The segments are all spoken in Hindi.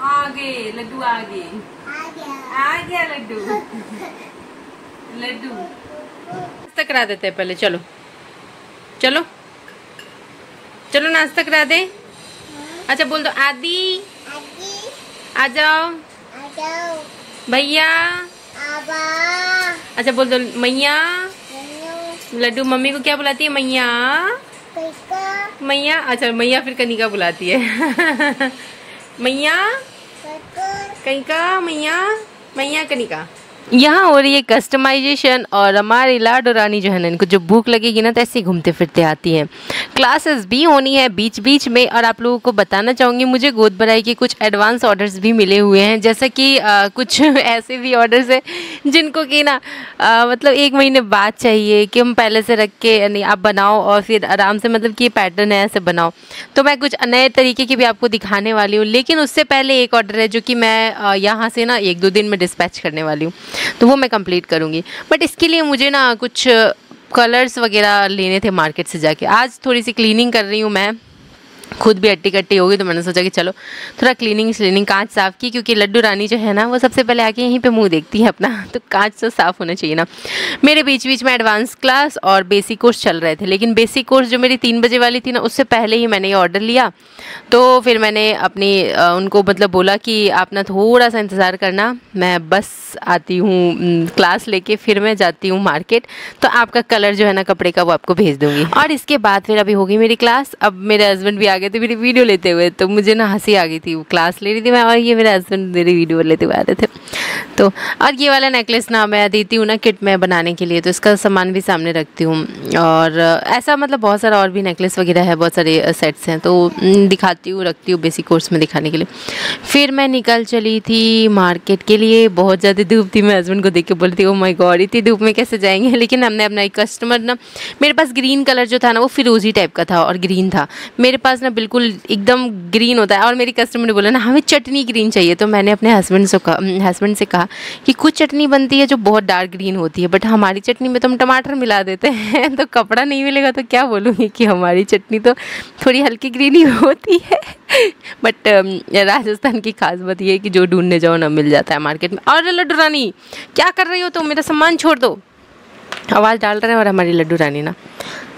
आगे लड्डू आगे आ गया लड्डू। लड्डू नाश्ता करा देते हैं पहले। चलो चलो चलो नाश्ता करा दे। अच्छा बोल दो आदि आ जाओ भैया। अच्छा बोल दो मैया। लड्डू मम्मी को क्या बुलाती है? मैया मैया। अच्छा मैया फिर कनिका बुलाती है। मैया कनिका मैया मैया कनिका। यहाँ हो रही है कस्टमाइजेशन और हमारी लाडो रानी जो है ना, इनको जो भूख लगेगी ना तो ऐसे ही घूमते फिरते आती हैं। क्लासेस भी होनी है बीच बीच में। और आप लोगों को बताना चाहूँगी मुझे गोद भराई के कुछ एडवांस ऑर्डर्स भी मिले हुए हैं, जैसे कि कुछ ऐसे भी ऑर्डर्स हैं जिनको कि ना मतलब 1 महीने बाद चाहिए कि हम पहले से रख के नहीं आप बनाओ और फिर आराम से मतलब कि ये पैटर्न है ऐसे बनाओ। तो मैं कुछ नए तरीके की भी आपको दिखाने वाली हूँ, लेकिन उससे पहले एक ऑर्डर है जो कि मैं यहाँ से ना 1-2 दिन में डिस्पैच करने वाली हूँ, तो वो मैं कंप्लीट करूँगी। बट इसके लिए मुझे ना कुछ कलर्स वगैरह लेने थे मार्केट से जाके। आज थोड़ी सी क्लीनिंग कर रही हूँ मैं, खुद भी अट्टी कट्टी होगी तो मैंने सोचा कि चलो थोड़ा क्लीनिंग कांच साफ़ की, क्योंकि लड्डू रानी जो है ना वो सबसे पहले आके यहीं पे मुंह देखती है अपना, तो कांच तो साफ़ होना चाहिए ना। मेरे बीच बीच में एडवांस क्लास और बेसिक कोर्स चल रहे थे, लेकिन बेसिक कोर्स जो मेरी 3 बजे वाली थी ना उससे पहले ही मैंने ये ऑर्डर लिया। तो फिर मैंने अपनी उनको मतलब बोला कि आप ना थोड़ा सा इंतज़ार करना, मैं बस आती हूँ क्लास लेके, फिर मैं जाती हूँ मार्केट, तो आपका कलर जो है ना कपड़े का वो आपको भेज दूँगी। और इसके बाद फिर अभी होगी मेरी क्लास। अब मेरे हस्बैंड भी आ गए थे मेरी वीडियो लेते हुए, तो मुझे ना हंसी आ गई थी। वो क्लास ले रही थी मैं और ये मेरे हस्बैंड मेरी वीडियो लेते हुए आ रहे थे। तो और ये वाला नेकलेस ना मैं देती हूँ ना किट में बनाने के लिए, तो इसका सामान भी सामने रखती हूँ। और ऐसा मतलब बहुत सारा और भी नेकलेस वगैरह है, बहुत सारे सेट्स हैं, तो दिखाती हूँ रखती हूँ बेसिक कोर्स में दिखाने के लिए। फिर मैं निकल चली थी मार्केट के लिए। बहुत ज़्यादा धूप थी, मैं हस्बैंड को देख के बोलती हूँ माय गॉड इतनी धूप में कैसे जाएंगे। लेकिन हमने अपना एक कस्टमर ना, मेरे पास ग्रीन कलर जो था ना वो फिरोजी टाइप का था और ग्रीन था, मेरे पास ना बिल्कुल एकदम ग्रीन होता है। और मेरी कस्टमर ने बोला ना हमें चटनी ग्रीन चाहिए, तो मैंने अपने हस्बैंड से कहा कि कुछ चटनी बनती है जो बहुत डार्क ग्रीन होती है, बट हमारी चटनी में तो हम टमाटर मिला देते हैं, तो कपड़ा नहीं मिलेगा तो क्या बोलूँगी कि हमारी चटनी तो थोड़ी हल्की ग्रीन ही होती है। बट राजस्थान की खास बात ये है कि जो ढूंढने जाओ ना मिल जाता है मार्केट में। और लड्डू रानी क्या कर रही हो तुम? मेरा सामान छोड़ दो, आवाज़ डाल रहे हैं। और हमारी लड्डू रानी ना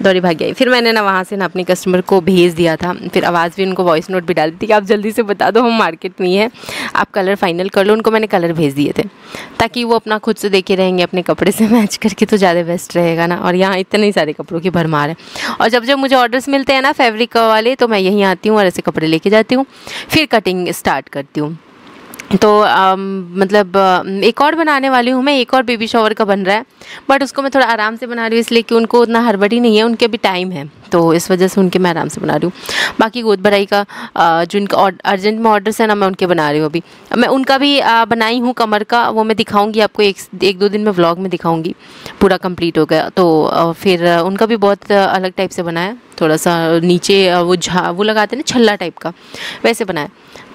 दौड़ी भाग गई। फिर मैंने ना वहाँ से ना अपने कस्टमर को भेज दिया था, फिर आवाज़ भी उनको वॉइस नोट भी डाल दी थी कि आप जल्दी से बता दो हम मार्केट में ही हैं, आप कलर फाइनल कर लो। उनको मैंने कलर भेज दिए थे ताकि वो अपना खुद से देखे रहेंगे, अपने कपड़े से मैच करके तो ज़्यादा बेस्ट रहेगा ना। और यहाँ इतने सारे कपड़ों की भरमार है। और जब जब मुझे ऑर्डर्स मिलते हैं ना फैब्रिक वाले, तो मैं यहीं आती हूँ और ऐसे कपड़े लेके जाती हूँ, फिर कटिंग स्टार्ट करती हूँ। तो मतलब एक और बनाने वाली हूँ मैं, एक और बेबी शॉवर का बन रहा है, बट उसको मैं थोड़ा आराम से बना रही हूँ इसलिए कि उनको उतना हड़बड़ी नहीं है, उनके भी टाइम है, तो इस वजह से उनके मैं आराम से बना रही हूँ। बाकी गोद भराई का जो इनका अर्जेंट में ऑर्डर्स है ना मैं उनके बना रही हूँ। अभी मैं उनका भी बनाई हूँ कमर का, वो मैं दिखाऊँगी आपको 1-2 दिन में व्लॉग में दिखाऊँगी, पूरा कंप्लीट हो गया तो। फिर उनका भी बहुत अलग टाइप से बनाया, थोड़ा सा नीचे वो लगाते हैं ना छल्ला टाइप का, वैसे बनाया।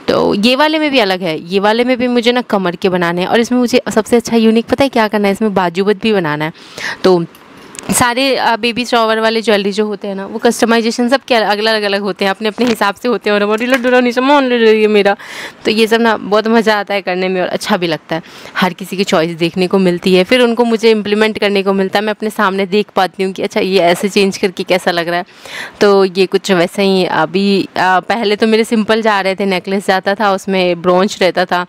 तो ये वाले में भी अलग है, ये वाले में भी मुझे ना कमर के बनाने हैं। और इसमें मुझे सबसे अच्छा यूनिक पता है क्या करना है, इसमें बाजूबंद भी बनाना है। तो सारे बेबी शॉवर वाले ज्वेलरी जो होते हैं ना वो कस्टमाइजेशन सब के अलग अलग होते हैं, अपने अपने हिसाब से होते हैं। और हमारी लड्डू रानी सामान ले रही है मेरा, तो ये सब ना बहुत मज़ा आता है करने में और अच्छा भी लगता है। हर किसी की चॉइस देखने को मिलती है, फिर उनको मुझे इम्प्लीमेंट करने को मिलता है। मैं अपने सामने देख पाती हूँ कि अच्छा ये ऐसे चेंज करके कैसा लग रहा है। तो ये कुछ वैसा ही अभी पहले तो मेरे सिंपल जा रहे थे, नेकलेस जाता था उसमें ब्रोंच रहता था,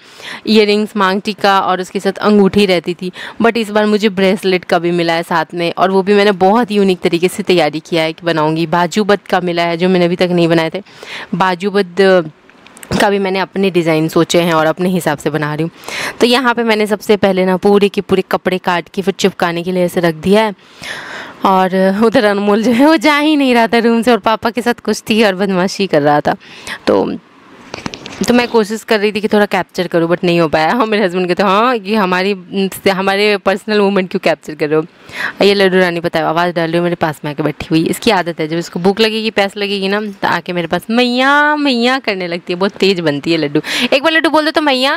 ईयरिंग्स मांग टीका और उसके साथ अंगूठी रहती थी। बट इस बार मुझे ब्रेसलेट का भी मिला है साथ में, और वो भी मैंने बहुत यूनिक तरीके से तैयारी किया है कि बनाऊंगी। बाजूबंद का मिला है जो मैंने अभी तक नहीं बनाए थे, बाजूबंद का भी मैंने अपने डिज़ाइन सोचे हैं और अपने हिसाब से बना रही हूँ। तो यहाँ पे मैंने सबसे पहले ना पूरे के पूरे कपड़े काट के फिर चिपकाने के लिए ऐसे रख दिया है। और उधर अनमोल जो है वो जा ही नहीं रहा था रूम से और पापा के साथ कुछ थी और बदमाशी कर रहा था। तो मैं कोशिश कर रही थी कि थोड़ा कैप्चर करूँ, बट नहीं हो पाया। हाँ मेरे हस्बैंड कहते हाँ कि हमारे पर्सनल मोमेंट क्यों कैप्चर कर रहे हो। ये लड्डू रानी पता है आवाज़ डाल रही हो, मेरे पास में आके बैठी हुई। इसकी आदत है जब इसको भूख लगेगी प्यास लगेगी ना तो आके मेरे पास मैया मैया करने लगती है, बहुत तेज़ बनती है लड्डू। एक बार लड्डू बोल दो तो मैया।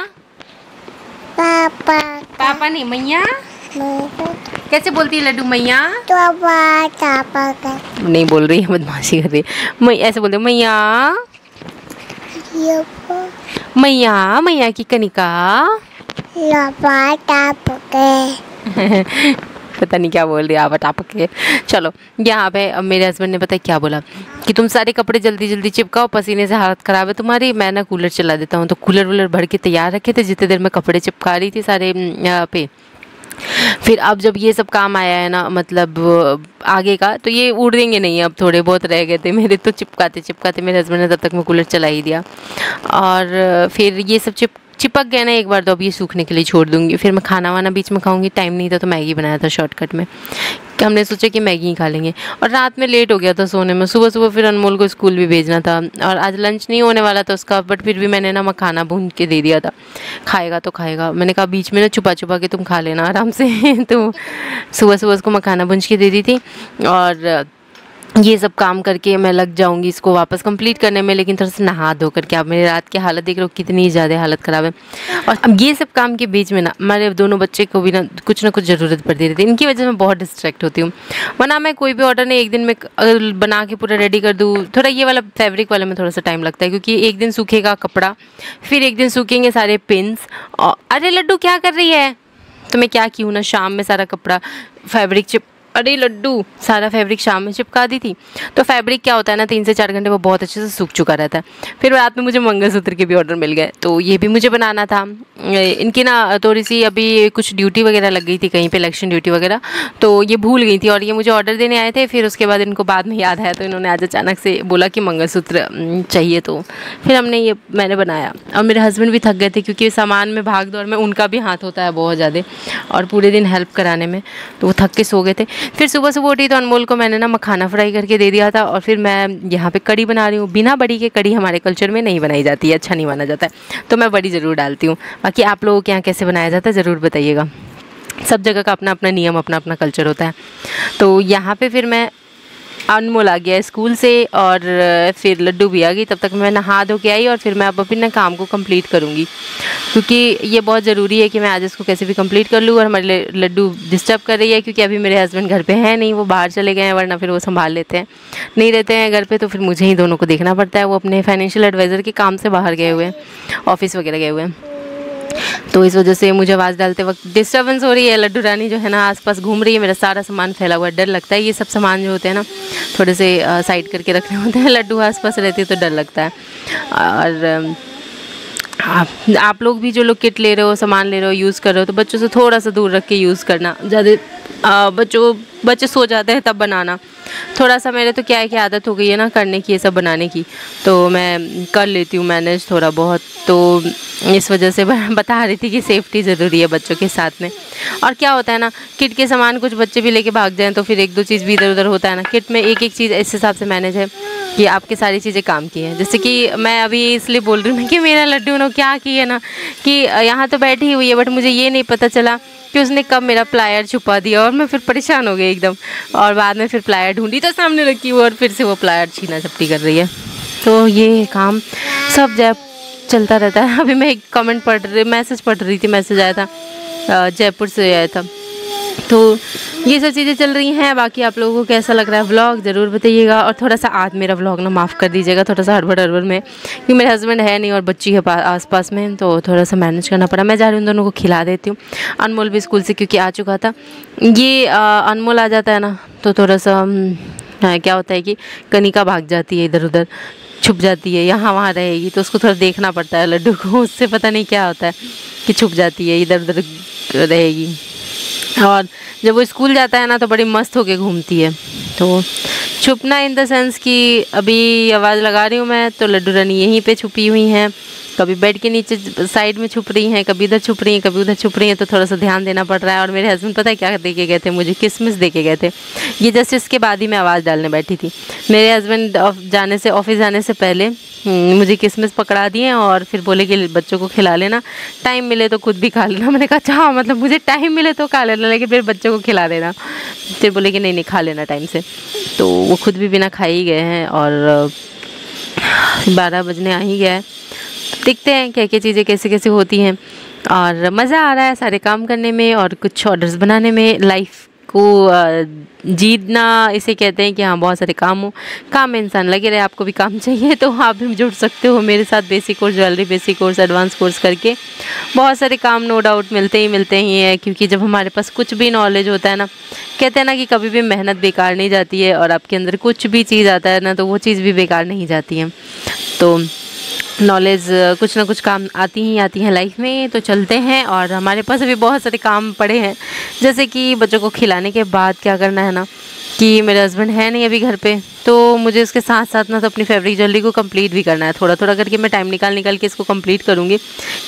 पापा पापा नहीं मैया कैसे बोलती है लड्डू? मैया नहीं बोल रही है, बदमाशी कर रही है। मैं ऐसे बोलते मैया मैया मैया की कनिका पता नहीं क्या बोल रही है आप टाप के। चलो यहाँ पे अब मेरे हस्बैंड ने पता है क्या बोला कि तुम सारे कपड़े जल्दी जल्दी चिपकाओ, पसीने से हालत ख़राब है तुम्हारी। मैं ना कूलर चला देता हूँ। तो कूलर वूलर भर के तैयार रखे थे जितने देर में कपड़े चिपका रही थी सारे यहाँ पे। फिर अब जब ये सब काम आया है ना, मतलब आगे का, तो ये उड़ेंगे नहीं, अब थोड़े बहुत रह गए थे मेरे, तो चिपकाते चिपकाते मेरे हस्बैंड ने तब तक मैं कूलर चला ही दिया। और फिर ये सब चिपक गया ना एक बार, तो अब ये सूखने के लिए छोड़ दूंगी। फिर मैं खाना वाना बीच में खाऊंगी। टाइम नहीं था तो मैगी बनाया था शॉर्टकट में, कि हमने सोचा कि मैगी ही खा लेंगे। और रात में लेट हो गया था सोने में। सुबह सुबह फिर अनमोल को स्कूल भी भेजना था और आज लंच नहीं होने वाला था उसका, बट फिर भी मैंने ना मखाना भून के दे दिया था। खाएगा तो खाएगा, मैंने कहा बीच में ना छुपा छुपा के तुम खा लेना आराम से। तो सुबह सुबह उसको मखाना भून के दे दी थी। और ये सब काम करके मैं लग जाऊंगी इसको वापस कंप्लीट करने में, लेकिन थोड़ा सा नहा धो करके। आप मेरी रात की हालत देख रहे हो कितनी ज़्यादा हालत ख़राब है। और अब ये सब काम के बीच में ना हमारे दोनों बच्चे को भी ना कुछ ज़रूरत पड़ती रहती है। इनकी वजह से मैं बहुत डिस्ट्रैक्ट होती हूँ। वरना मैं कोई भी ऑर्डर नहीं एक दिन में बना के पूरा रेडी कर दूँ। थोड़ा ये वाला फैब्रिक वाले में थोड़ा सा टाइम लगता है, क्योंकि एक दिन सूखेगा कपड़ा, फिर एक दिन सूखेंगे सारे पिन्स। और अरे लड्डू क्या कर रही है? तो मैं क्या की हूँ ना, शाम में सारा कपड़ा फैब्रिक अरे लड्डू सारा फैब्रिक शाम में चिपका दी थी। तो फैब्रिक क्या होता है ना, 3 से 4 घंटे वो बहुत अच्छे से सूख चुका रहता है। फिर रात में मुझे मंगलसूत्र के भी ऑर्डर मिल गए, तो ये भी मुझे बनाना था। इनकी ना थोड़ी सी अभी कुछ ड्यूटी वगैरह लग गई थी कहीं पे, इलेक्शन ड्यूटी वगैरह, तो ये भूल गई थी। और ये मुझे ऑर्डर देने आए थे। फिर उसके बाद इनको बाद में याद आया, तो इन्होंने आज अचानक से बोला कि मंगलसूत्र चाहिए। तो फिर मैंने बनाया। और मेरे हस्बैंड भी थक गए थे, क्योंकि सामान में भाग दौड़ में उनका भी हाथ होता है बहुत ज़्यादा, और पूरे दिन हेल्प कराने में, तो वो थक के सो गए थे। फिर सुबह सुबह उठी तो अनमोल को मैंने ना मखाना फ्राई करके दे दिया था। और फिर मैं यहाँ पे कड़ी बना रही हूँ। बिना बड़ी के कड़ी हमारे कल्चर में नहीं बनाई जाती है, अच्छा नहीं माना जाता है, तो मैं बड़ी ज़रूर डालती हूँ। बाकी आप लोगों के यहाँ कैसे बनाया जाता है ज़रूर बताइएगा। सब जगह का अपना अपना नियम, अपना अपना कल्चर होता है। तो यहाँ पे फिर मैं अनमोल आ गया स्कूल से, और फिर लड्डू भी आ गई। तब तक मैं नहा धो के आई, और फिर मैं अब अपने काम को कंप्लीट करूँगी, क्योंकि ये बहुत ज़रूरी है कि मैं आज इसको कैसे भी कंप्लीट कर लूँ। और हमारे लड्डू डिस्टर्ब कर रही है, क्योंकि अभी मेरे हस्बैंड घर पे हैं नहीं, वो बाहर चले गए हैं, वरना फिर वो संभाल लेते हैं। नहीं रहते हैं घर पे तो फिर मुझे ही दोनों को देखना पड़ता है। वो अपने फाइनेंशियल एडवाइज़र के काम से बाहर गए हुए हैं, ऑफिस वगैरह गए हुए हैं, तो इस वजह से मुझे आवाज़ डालते वक्त डिस्टर्बेंस हो रही है। लड्डू रानी जो है ना आसपास घूम रही है, मेरा सारा सामान फैला हुआ है। डर लगता है, ये सब सामान जो होते हैं ना थोड़े से साइड करके रखने होते हैं। लड्डू आसपास रहती है तो डर लगता है। और आप लोग भी जो लोग किट ले रहे हो, सामान ले रहे हो, यूज़ कर रहे हो, तो बच्चों से थोड़ा सा दूर रख के यूज़ करना। ज़्यादा बच्चे सो जाते हैं तब बनाना। थोड़ा सा मेरे तो क्या है कि आदत हो गई है ना करने की, ये सब बनाने की, तो मैं कर लेती हूँ मैनेज थोड़ा बहुत। तो इस वजह से बता रही थी कि सेफ्टी ज़रूरी है बच्चों के साथ में। और क्या होता है ना, किट के सामान कुछ बच्चे भी लेके भाग जाएं तो फिर 1-2 चीज़ भी इधर उधर होता है ना। किट में एक एक चीज़ इस हिसाब से मैनेज है कि आपकी सारी चीज़ें काम की हैं। जैसे कि मैं अभी इसलिए बोल रही हूँ ना कि मेरा लड्डू ने क्या की है ना, कि यहाँ तो बैठी हुई है, बट मुझे ये नहीं पता चला कि उसने कब मेरा प्लायर छुपा दिया। और मैं फिर परेशान हो गई एकदम, और बाद में फिर प्लायर ढूंढी तो सामने रखी हुई, और फिर से वो प्लायर छीना झपटी कर रही है। तो ये काम सब चलता रहता है। अभी मैं एक मैसेज पढ़ रही थी, मैसेज आया था जयपुर से आया था। तो ये सब चीज़ें चल रही हैं। बाकी आप लोगों को कैसा लग रहा है व्लॉग ज़रूर बताइएगा। और थोड़ा सा आज मेरा व्लॉग ना माफ़ कर दीजिएगा, थोड़ा सा हड़बड़ में, क्योंकि मेरे हस्बैंड है नहीं और बच्ची है आसपास में, तो थोड़ा सा मैनेज करना पड़ा। मैं जा रही हूँ, दोनों को खिला देती हूँ। अनमोल भी स्कूल से क्योंकि आ चुका था। ये अनमोल आ जाता है ना तो थोड़ा सा क्या होता है कि कनिका भाग जाती है इधर उधर, छुप जाती है, यहाँ वहाँ रहेगी, तो उसको थोड़ा देखना पड़ता है लड्डू को। उससे पता नहीं क्या होता है कि छुप जाती है, इधर उधर रहेगी। और जब वो स्कूल जाता है ना तो बड़ी मस्त होके घूमती है। तो छुपना इन द सेंस कि अभी आवाज़ लगा रही हूँ मैं तो लड्डू रानी यहीं पे छुपी हुई हैं, कभी बेड के नीचे साइड में छुप रही हैं, कभी इधर छुप रही हैं, कभी उधर छुप रही हैं, तो थोड़ा सा ध्यान देना पड़ रहा है। और मेरे हस्बैंड पता है क्या दे के गए थे मुझे, किसमिस दे के गए थे। ये जस्ट इसके बाद ही मैं आवाज़ डालने बैठी थी। मेरे हस्बैंड ऑफिस जाने से पहले मुझे किसमिस पकड़ा दिए और फिर बोले कि बच्चों को खिला लेना, टाइम मिले तो खुद भी खा लेना। मैंने कहा अच्छा मतलब मुझे टाइम मिले तो खा लेना, लेकिन फिर बच्चों को खिला देना। फिर बोले कि नहीं खा लेना टाइम से, तो वो खुद भी बिना खाए ही गए हैं। और 12 बजने आ ही गया है। देखते हैं क्या क्या चीज़ें कैसे कैसे होती हैं। और मज़ा आ रहा है सारे काम करने में और कुछ ऑर्डर्स बनाने में। लाइफ जीतना इसे कहते हैं कि हाँ बहुत सारे काम में इंसान लगे रहे। आपको भी काम चाहिए तो आप भी जुड़ सकते हो मेरे साथ, basic course, jewellery basic course, advance course करके बहुत सारे काम नो डाउट मिलते ही है। क्योंकि जब हमारे पास कुछ भी नॉलेज होता है ना, कहते हैं ना कि कभी भी मेहनत बेकार नहीं जाती है, और आपके अंदर कुछ भी चीज़ आता है ना तो वो चीज़ भी बेकार नहीं जाती है। तो नॉलेज कुछ ना कुछ काम आती हैं लाइफ में। तो चलते हैं, और हमारे पास अभी बहुत सारे काम पड़े हैं, जैसे कि बच्चों को खिलाने के बाद क्या करना है ना, कि मेरे हस्बैंड है नहीं अभी घर पे, तो मुझे उसके साथ साथ ना तो अपनी फैब्रिक ज्वेलरी को कंप्लीट भी करना है। थोड़ा थोड़ा करके मैं टाइम निकाल के इसको कंप्लीट करूँगी।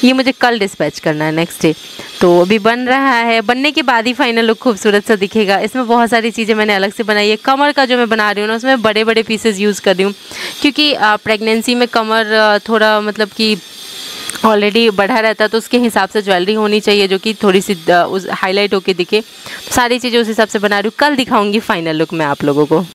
ये मुझे कल डिस्पैच करना है नेक्स्ट डे। तो अभी बन रहा है, बनने के बाद ही फाइनल लुक खूबसूरत सा दिखेगा। इसमें बहुत सारी चीज़ें मैंने अलग से बनाई है। कमर का जो मैं बना रही हूँ ना, उसमें बड़े बड़े पीसेस यूज़ कर रही हूँ, क्योंकि प्रेगनेंसी में कमर थोड़ा मतलब कि ऑलरेडी बढ़ा रहता है, तो उसके हिसाब से ज्वेलरी होनी चाहिए जो कि थोड़ी सी हाईलाइट होके दिखे। सारी चीज़ें उस हिसाब से बना रही हूँ। कल दिखाऊंगी फाइनल लुक मैं आप लोगों को।